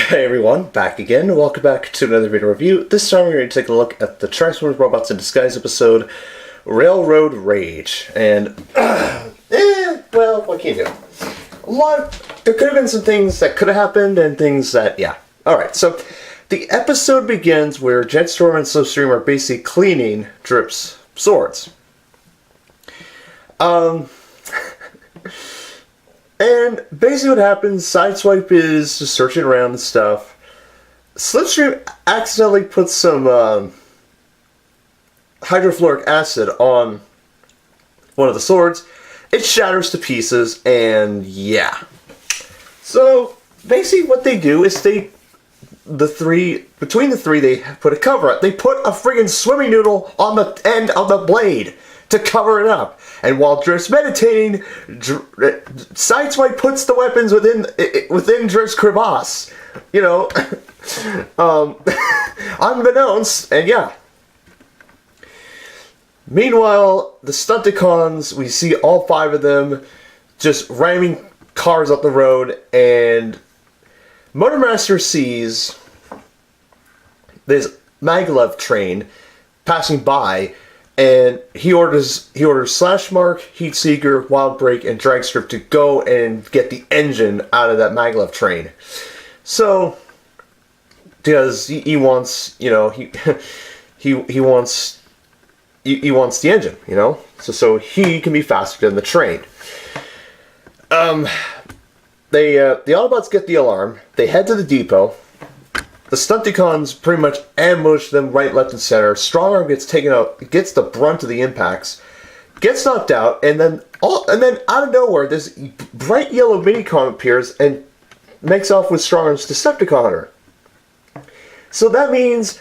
Hey everyone, back again. Welcome back to another video review. This time we're going to take a look at the Transformers Robots in Disguise episode, Railroad Rage. And, well, what can you do? There could have been some things that could have happened and things that, yeah. Alright, so the episode begins where Jetstorm and Slipstream are basically cleaning Drip's swords. And basically what happens, Sideswipe is just searching around and stuff. Slipstream accidentally puts some hydrofluoric acid on one of the swords. It shatters to pieces, and yeah. So basically what they do is between the three they put a cover up. They put a friggin' swimming noodle on the end of the blade to cover it up. And while Drift's meditating, Sideswipe puts the weapons within Drift's crevasse. You know, unbeknownst, and yeah. Meanwhile, the Stunticons, we see all 5 of them just ramming cars up the road, and Motormaster sees this maglev train passing by. And he orders Slashmark, Heatseeker, Wildbreak, and Dragstrip to go and get the engine out of that maglev train. So, because he wants, you know, he wants the engine, you know, so he can be faster than the train. The Autobots get the alarm. They head to the depot. The Stunticons pretty much ambush them right, left, and center. Strongarm gets taken out, gets the brunt of the impacts, gets knocked out, and then out of nowhere, this bright yellow minicon appears and makes off with Strongarm's Decepticon hunter. So that means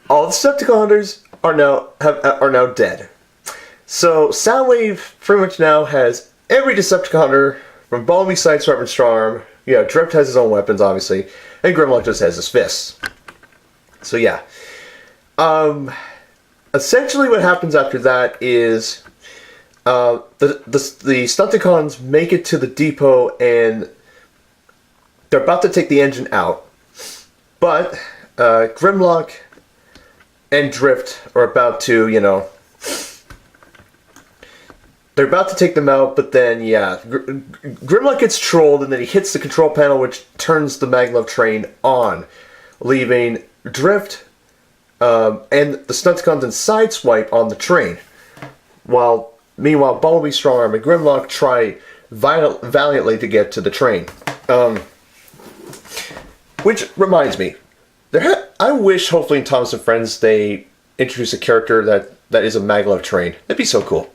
all the Decepticon hunters are now dead. So Soundwave pretty much now has every Decepticon hunter from Bumblebee, Sideswipe, and Strongarm. Yeah, Drift has his own weapons, obviously. And Grimlock just has his fists. So yeah. Essentially what happens after that is the Stunticons make it to the depot and they're about to take the engine out. But Grimlock and Drift are about to, you know, they're about to take them out, but then, yeah, Grimlock gets trolled, and then he hits the control panel, which turns the maglev train on, leaving Drift and the Stunticons and Sideswipe on the train. Meanwhile, Bumblebee, Strongarm, and Grimlock try valiantly to get to the train. Which reminds me, I wish, hopefully in Thomas and Friends, they introduce a character that is a maglev train. That'd be so cool.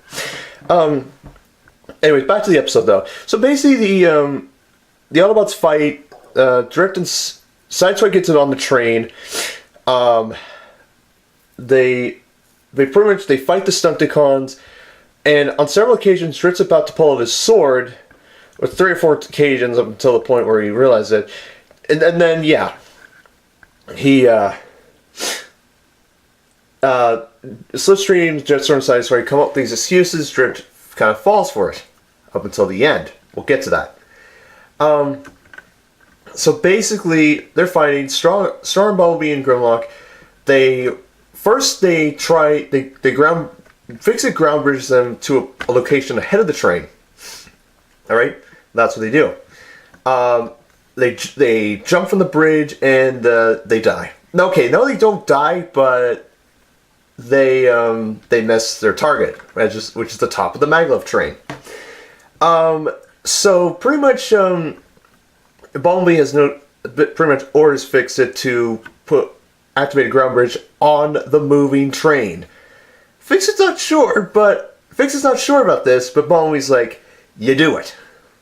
Anyways, back to the episode though. So basically the Autobots fight, Drift and Sideswipe gets it on the train. They fight the Stunticons, and on several occasions Drift's about to pull out his sword, or 3 or 4 occasions up until the point where he realizes it. And then yeah. Slipstream, Jetstorm, and Sideswipe come up with these excuses. Drift kind of falls for it up until the end. We'll get to that. So basically, they're fighting Strong, Bumblebee, and Grimlock. Fixit ground bridges them to a location ahead of the train. All right, that's what they do. They jump from the bridge and they die. Okay, no, they don't die, but they miss their target, which is the top of the maglev train. So pretty much, Bumblebee has pretty much orders Fixit to put activated ground bridge on the moving train. Fixit's not sure about this, but Bumblebee's like, you do it,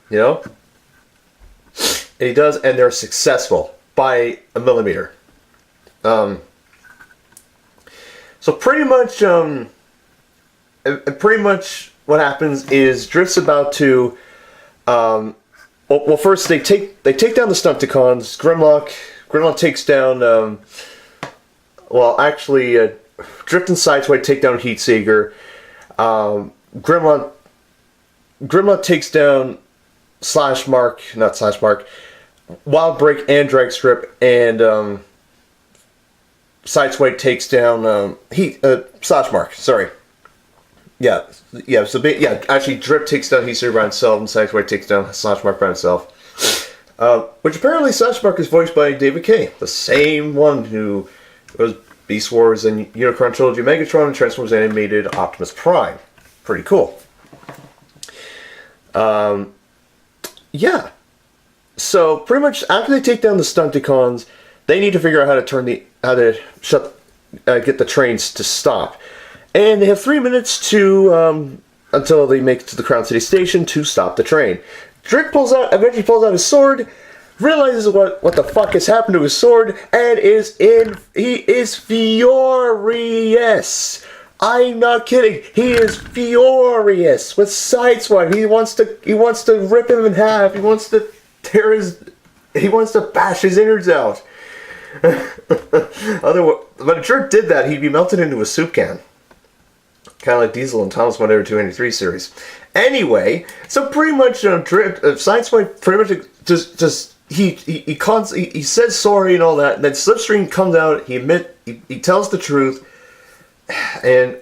you know. And he does, and they're successful by a millimeter. So pretty much what happens is Drift's about to, well first they take down the Stunticons. Grimlock takes down, Drift and Sideswipe take down Heatseeker. Grimlock takes down Wild Break and Drag Strip, and Sideswipe takes down Slashmark. Sorry. Yeah. So actually, Drip takes down Heat Saber by himself, and Sideswipe takes down Slashmark by himself. Which apparently Slashmark is voiced by David Kay, the same one who was Beast Wars and Unicron Trilogy Megatron and Transformers Animated Optimus Prime. Pretty cool. Yeah. So pretty much after they take down the Stunticons, they need to figure out how to get the trains to stop, and they have 3 minutes to until they make it to the Crown City station to stop the train. Drake eventually pulls out his sword, realizes what the fuck has happened to his sword, and he is furious. I'm not kidding. He is furious with Sideswipe. He wants to rip him in half. He wants to bash his innards out. But if Drip did that, he'd be melted into a soup can. Kind of like Diesel and Thomas Whatever 283 series. Anyway, so pretty much Sideswipe pretty much just he says sorry and all that, and then Slipstream comes out, he tells the truth, and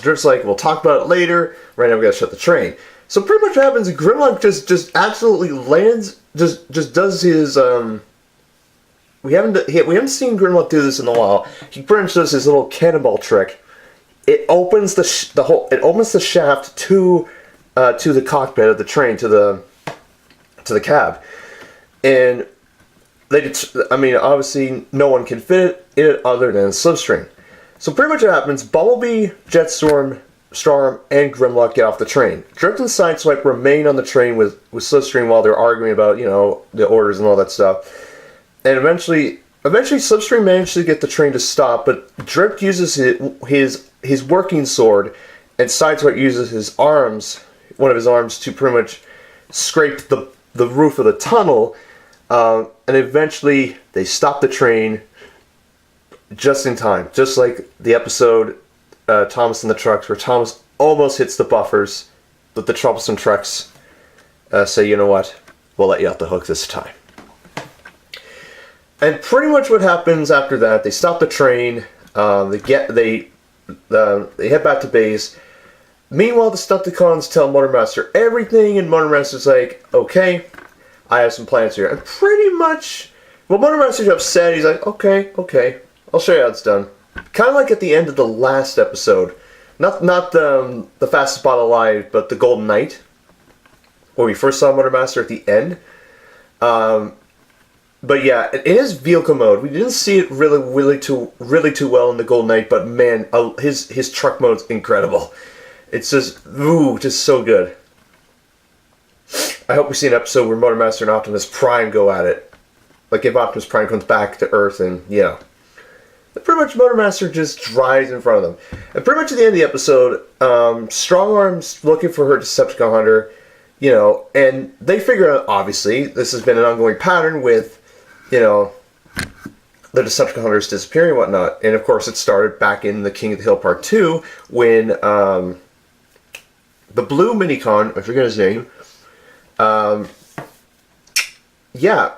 Drip's like, we'll talk about it later, right now we gotta shut the train. So pretty much what happens is Grimlock just absolutely lands, just does his we haven't seen Grimlock do this in a while. He pretty much does his little cannonball trick. It opens the shaft to the cockpit of the train, to the cab, and obviously no one can fit it other than Slipstream. So pretty much what happens: Bumblebee, Jetstorm, Storm, and Grimlock get off the train. Drift and Sideswipe remain on the train with Slipstream while they're arguing about the orders and all that stuff. And eventually Slipstream manages to get the train to stop, but Drift uses his working sword, and Sideswipe uses one of his arms, to pretty much scrape the roof of the tunnel, and eventually they stop the train just in time. Just like the episode Thomas and the Trucks, where Thomas almost hits the buffers, but the troublesome trucks say, you know what, we'll let you off the hook this time. And pretty much what happens after that, they stop the train, they head back to base. Meanwhile, the Stunticons tell Motormaster everything, and Motormaster's like, okay, I have some plans here. And pretty much, Motormaster's upset. He's like, okay, I'll show you how it's done. Kind of like at the end of the last episode. Not the Fastest Bot Alive, but the Golden Knight, where we first saw Motormaster at the end. But yeah, it is vehicle mode. We didn't see it really too well in the Golden Knight, but man, his truck mode's incredible. It's just so good. I hope we see an episode where Motormaster and Optimus Prime go at it. Like if Optimus Prime comes back to Earth, and pretty much Motormaster just drives in front of them. And pretty much at the end of the episode, Strongarm's looking for her Decepticon hunter, and they figure out, obviously, this has been an ongoing pattern with the Decepticon hunters disappearing and whatnot. And of course it started back in the King of the Hill Part 2 when the blue Minicon, I forget his name,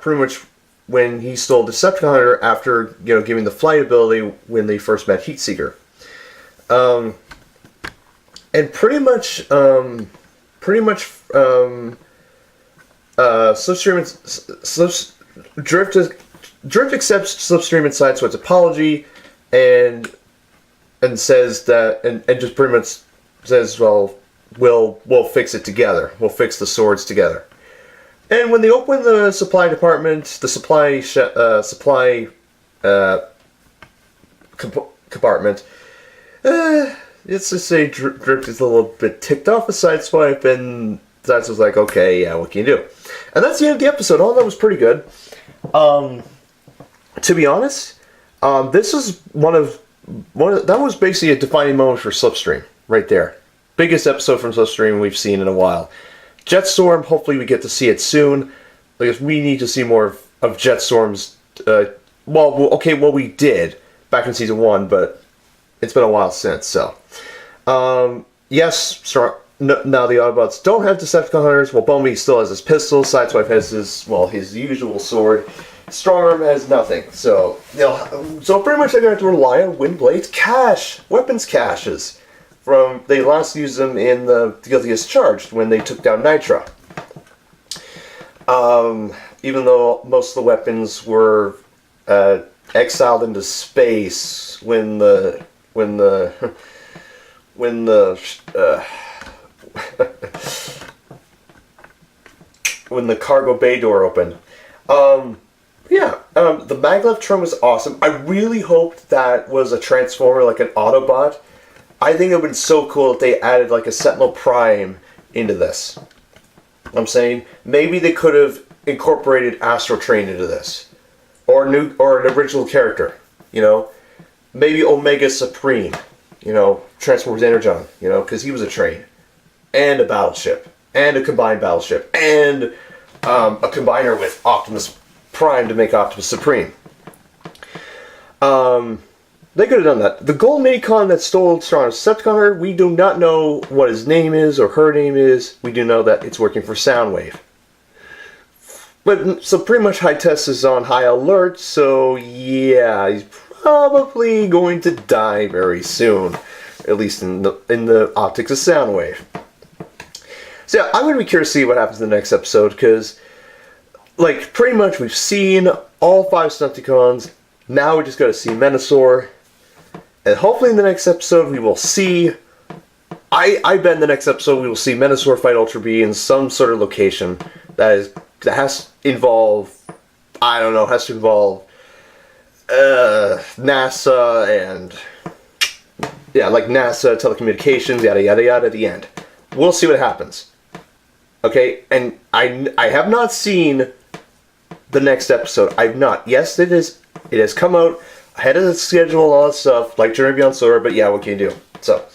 pretty much when he stole Decepticon hunter after giving the flight ability when they first met Heatseeker. And pretty much Drift accepts Slipstream and Sideswipe's apology, and says that, and just pretty much says, well, we'll fix it together. We'll fix the swords together. And when they open the supply department, the supply compartment, let's just say Drift is a little bit ticked off with Sideswipe, and Sideswipe's like, okay, yeah, what can you do? And that's the end of the episode. All that was pretty good. To be honest, this is that was basically a defining moment for Slipstream right there. Biggest episode from Slipstream we've seen in a while. Jetstorm, hopefully we get to see it soon, because we need to see more of Jetstorm's. We did back in season 1, but it's been a while since. So, yes, now the Autobots don't have Decepticon hunters. Well, Bumblebee still has his pistol. Sideswipe has his usual sword. Strongarm has nothing. So, so pretty much they're going to have to rely on Windblade's weapons caches. They last used them in the Guilty as Charged when they took down Nitra. Even though most of the weapons were exiled into space when the cargo bay door opened. The maglev trim was awesome. I really hoped that was a Transformer, like an Autobot. I think it would have been so cool if they added like a Sentinel Prime into this. I'm saying maybe they could have incorporated Astro Train into this, or an original character. Maybe Omega Supreme. Transformers Energon. Because he was a train, and a battleship, and a combined battleship, and a combiner with Optimus Prime to make Optimus Supreme. They could have done that. The gold Minicon that stole Strongarm's Decepticon, we do not know what his name is or her name is. We do know that it's working for Soundwave. But, so pretty much High Test is on high alert, so yeah, he's probably going to die very soon. At least in the optics of Soundwave. So yeah, I'm going to be curious to see what happens in the next episode, because, like, pretty much we've seen all 5 Stunticons. Now we just got to see Menasor. And hopefully in the next episode we will see... I bet in the next episode we will see Menasor fight Ultra B in some sort of location that has to involve... NASA and... Yeah, like NASA, telecommunications, yada yada yada at the end. We'll see what happens. Okay, and I have not seen the next episode. I've not. Yes, it has come out ahead of the schedule and all that stuff, like Journey Beyond Sora, but yeah, what can you do? So,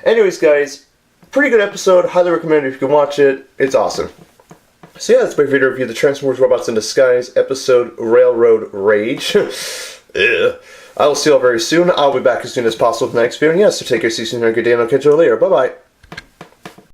anyways, guys, pretty good episode. Highly recommend it if you can watch it. It's awesome. So yeah, that's my video review of the Transformers Robots in Disguise episode Railroad Rage. I will see you all very soon. I'll be back as soon as possible with the next video. And yes, so take care, see you soon, have a good day, and I'll catch you all later. Bye-bye.